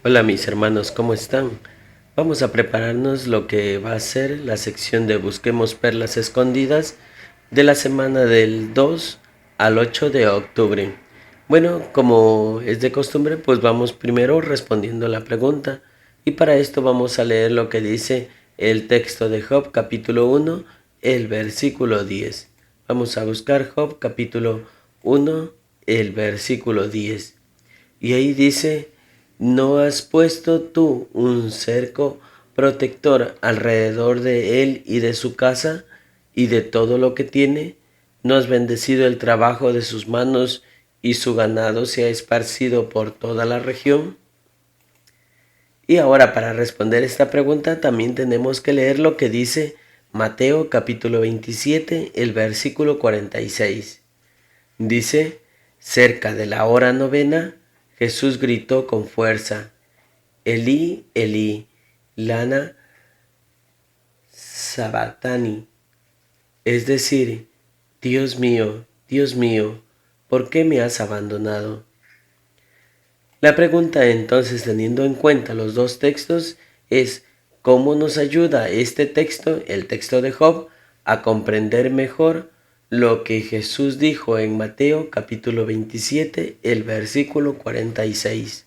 Hola mis hermanos, ¿cómo están? Vamos a prepararnos lo que va a ser la sección de Busquemos Perlas Escondidas de la semana del 2 al 8 de octubre. Bueno, como es de costumbre, pues vamos primero respondiendo la pregunta y para esto vamos a leer lo que dice el texto de Job capítulo 1, el versículo 10. Vamos a buscar Job capítulo 1, el versículo 10. Y ahí dice: ¿no has puesto tú un cerco protector alrededor de él y de su casa y de todo lo que tiene? ¿No has bendecido el trabajo de sus manos y su ganado se ha esparcido por toda la región? Y ahora, para responder esta pregunta también tenemos que leer lo que dice Mateo capítulo 27, el versículo 46. Dice: cerca de la hora novena, Jesús gritó con fuerza: Elí, Elí, lana sabactani, es decir, Dios mío, ¿por qué me has abandonado? La pregunta entonces, teniendo en cuenta los dos textos, es: ¿cómo nos ayuda este texto, el texto de Job, a comprender mejor lo que Jesús dijo en Mateo capítulo 27, el versículo 46?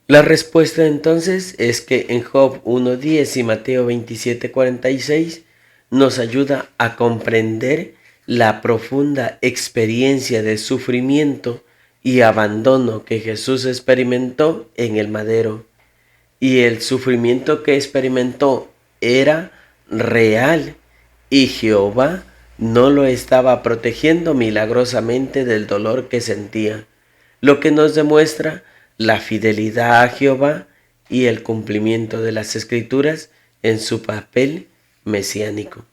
La respuesta entonces es que en Job 1.10 y Mateo 27.46 nos ayuda a comprender la profunda experiencia de sufrimiento y abandono que Jesús experimentó en el madero. Y el sufrimiento que experimentó era real y Jehová no lo estaba protegiendo milagrosamente del dolor que sentía, lo que nos demuestra la fidelidad a Jehová y el cumplimiento de las Escrituras en su papel mesiánico.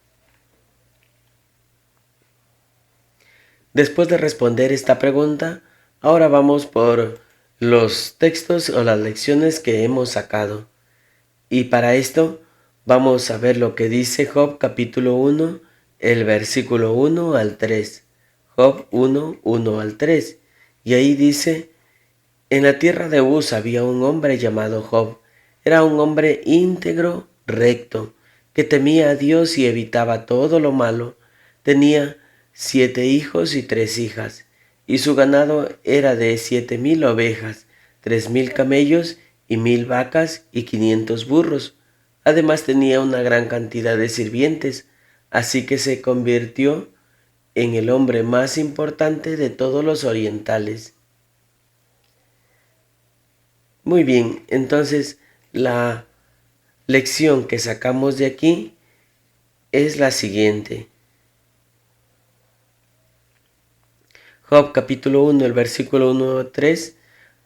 Después de responder esta pregunta, ahora vamos por los textos o las lecciones que hemos sacado. Y para esto vamos a ver lo que dice Job capítulo 1, el versículo 1 al 3. Job 1, 1 al 3. Y ahí dice: en la tierra de Uz había un hombre llamado Job. Era un hombre íntegro, recto, que temía a Dios y evitaba todo lo malo. Tenía 7 hijos y 3 hijas, y su ganado era de 7,000 ovejas, 3,000 camellos y 1,000 vacas y 500 burros. Además tenía una gran cantidad de sirvientes, así que se convirtió en el hombre más importante de todos los orientales. Muy bien, entonces la lección que sacamos de aquí es la siguiente. Job capítulo 1, el versículo 1 a 3.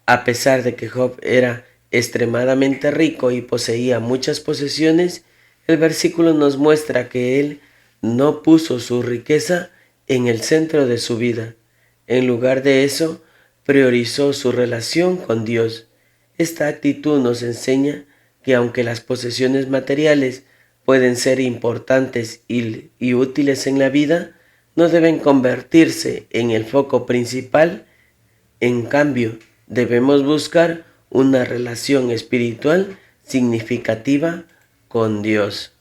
A pesar de que Job era extremadamente rico y poseía muchas posesiones, el versículo nos muestra que él no puso su riqueza en el centro de su vida. En lugar de eso, priorizó su relación con Dios. Esta actitud nos enseña que aunque las posesiones materiales pueden ser importantes y útiles en la vida, no deben convertirse en el foco principal. En cambio, debemos buscar una relación espiritual significativa con Dios.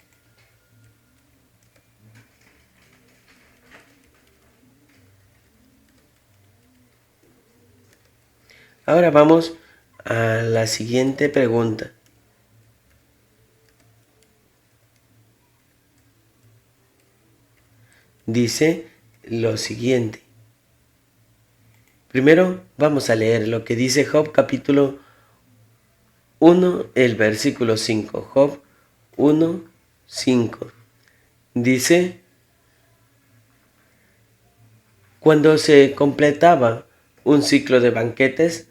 Ahora vamos a la siguiente pregunta. Dice lo siguiente. Primero vamos a leer lo que dice Job capítulo 1, el versículo 5. Job 1, 5. Dice: cuando se completaba un ciclo de banquetes,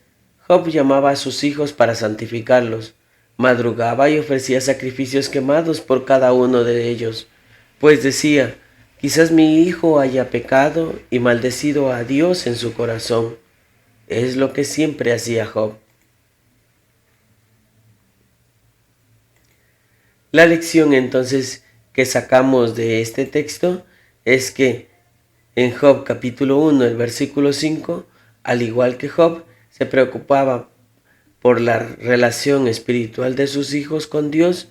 Job llamaba a sus hijos para santificarlos. Madrugaba y ofrecía sacrificios quemados por cada uno de ellos, pues decía: quizás mi hijo haya pecado y maldecido a Dios en su corazón. Es lo que siempre hacía Job. La lección entonces que sacamos de este texto es que en Job capítulo 1, el versículo 5, al igual que Job, se preocupaba por la relación espiritual de sus hijos con Dios,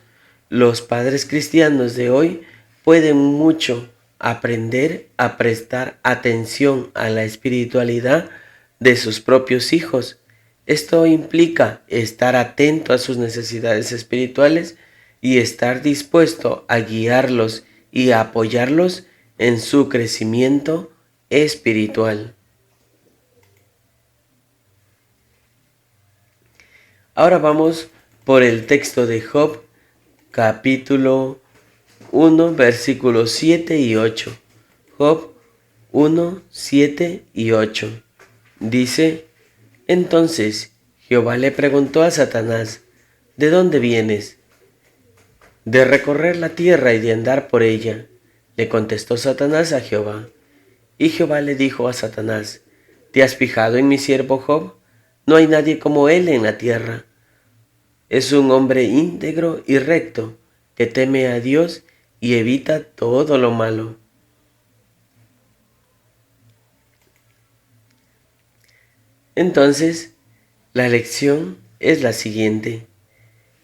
los padres cristianos de hoy pueden mucho aprender a prestar atención a la espiritualidad de sus propios hijos. Esto implica estar atento a sus necesidades espirituales y estar dispuesto a guiarlos y a apoyarlos en su crecimiento espiritual. Ahora vamos por el texto de Job, capítulo 1, versículos 7 y 8. Job 1, 7 y 8. Dice: Entonces Jehová le preguntó a Satanás: ¿De dónde vienes? De recorrer la tierra y de andar por ella. Le contestó Satanás a Jehová. Y Jehová le dijo a Satanás: ¿Te has fijado en mi siervo Job? No hay nadie como él en la tierra. Es un hombre íntegro y recto, que teme a Dios y evita todo lo malo. Entonces, la lección es la siguiente.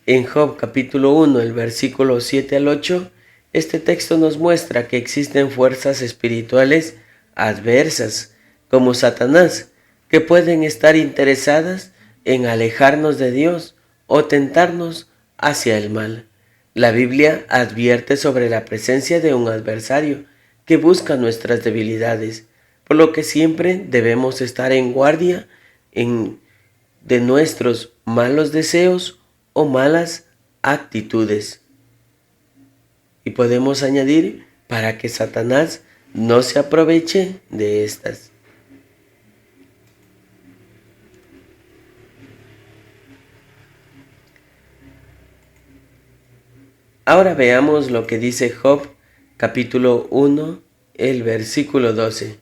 En Job capítulo 1, el versículo 7 al 8, este texto nos muestra que existen fuerzas espirituales adversas, como Satanás, que pueden estar interesadas en alejarnos de Dios o tentarnos hacia el mal. La Biblia advierte sobre la presencia de un adversario que busca nuestras debilidades, por lo que siempre debemos estar en guardia de nuestros malos deseos o malas actitudes. Y podemos añadir, para que Satanás no se aproveche de estas. Ahora veamos lo que dice Job, capítulo 1, el versículo 12.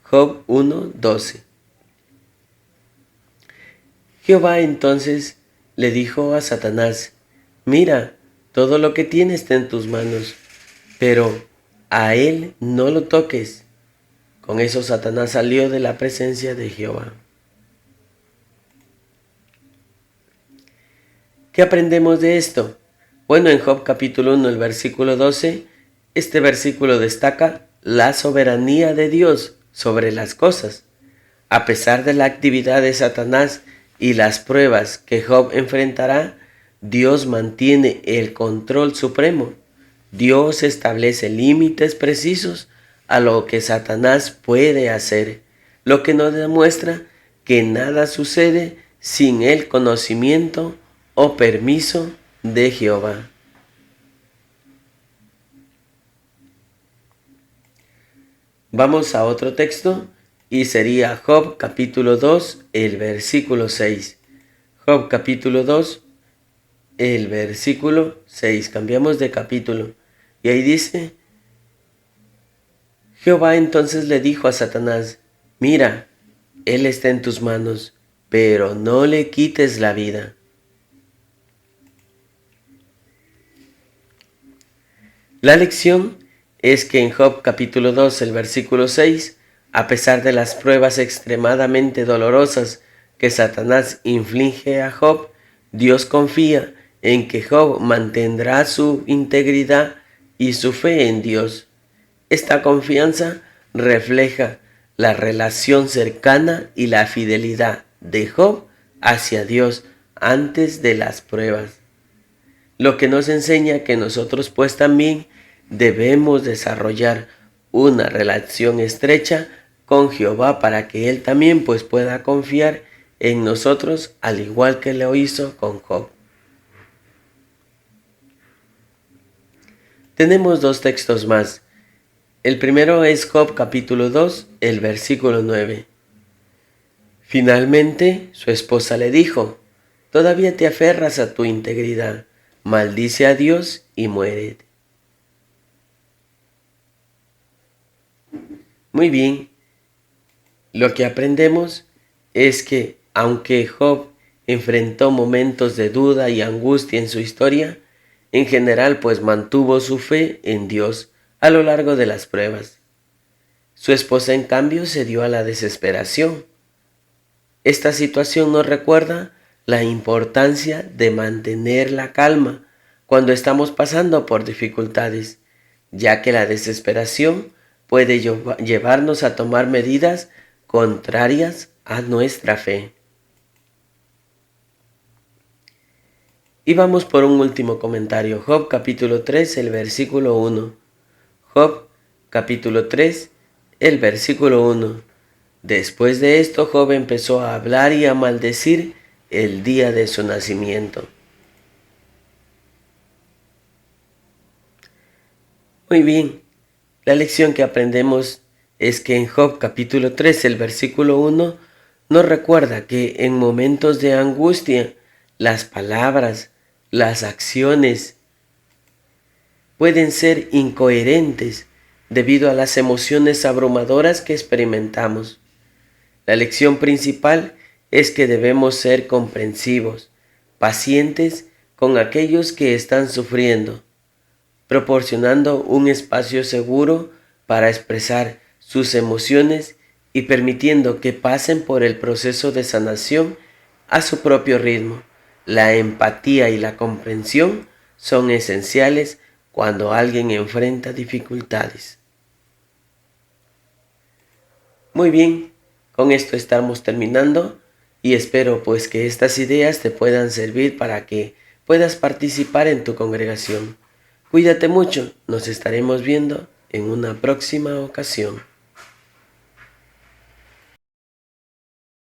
Job 1, 12. Jehová entonces le dijo a Satanás: Mira, todo lo que tienes está en tus manos, pero a él no lo toques. Con eso Satanás salió de la presencia de Jehová. ¿Qué aprendemos de esto? Bueno, en Job capítulo 1, el versículo 12, este versículo destaca la soberanía de Dios sobre las cosas. A pesar de la actividad de Satanás y las pruebas que Job enfrentará, Dios mantiene el control supremo. Dios establece límites precisos a lo que Satanás puede hacer, lo que nos demuestra que nada sucede sin el conocimiento o permiso de Jehová. Vamos a otro texto y sería Job capítulo 2, el versículo 6. Job capítulo 2, el versículo 6. Cambiamos de capítulo. Y ahí dice: Jehová entonces le dijo a Satanás: Mira, él está en tus manos, pero no le quites la vida. La lección es que en Job capítulo 2, el versículo 6, a pesar de las pruebas extremadamente dolorosas que Satanás inflige a Job, Dios confía en que Job mantendrá su integridad y su fe en Dios. Esta confianza refleja la relación cercana y la fidelidad de Job hacia Dios antes de las pruebas. Lo que nos enseña que nosotros pues también debemos desarrollar una relación estrecha con Jehová para que Él también pues pueda confiar en nosotros al igual que lo hizo con Job. Tenemos dos textos más. El primero es Job capítulo 2, el versículo 9. Finalmente su esposa le dijo: Todavía te aferras a tu integridad, maldice a Dios y muérete. Muy bien, lo que aprendemos es que aunque Job enfrentó momentos de duda y angustia en su historia, en general pues mantuvo su fe en Dios a lo largo de las pruebas. Su esposa en cambio se dio a la desesperación. Esta situación nos recuerda la importancia de mantener la calma cuando estamos pasando por dificultades, ya que la desesperación puede llevarnos a tomar medidas contrarias a nuestra fe. Y vamos por un último comentario. Job capítulo 3, el versículo 1. Job capítulo 3, el versículo 1. Después de esto, Job empezó a hablar y a maldecir el día de su nacimiento. Muy bien, la lección que aprendemos es que en Job capítulo 3, el versículo 1, nos recuerda que en momentos de angustia, las palabras, las acciones pueden ser incoherentes debido a las emociones abrumadoras que experimentamos. La lección principal es que debemos ser comprensivos, pacientes con aquellos que están sufriendo, proporcionando un espacio seguro para expresar sus emociones y permitiendo que pasen por el proceso de sanación a su propio ritmo. La empatía y la comprensión son esenciales cuando alguien enfrenta dificultades. Muy bien, con esto estamos terminando y espero pues que estas ideas te puedan servir para que puedas participar en tu congregación. Cuídate mucho, nos estaremos viendo en una próxima ocasión.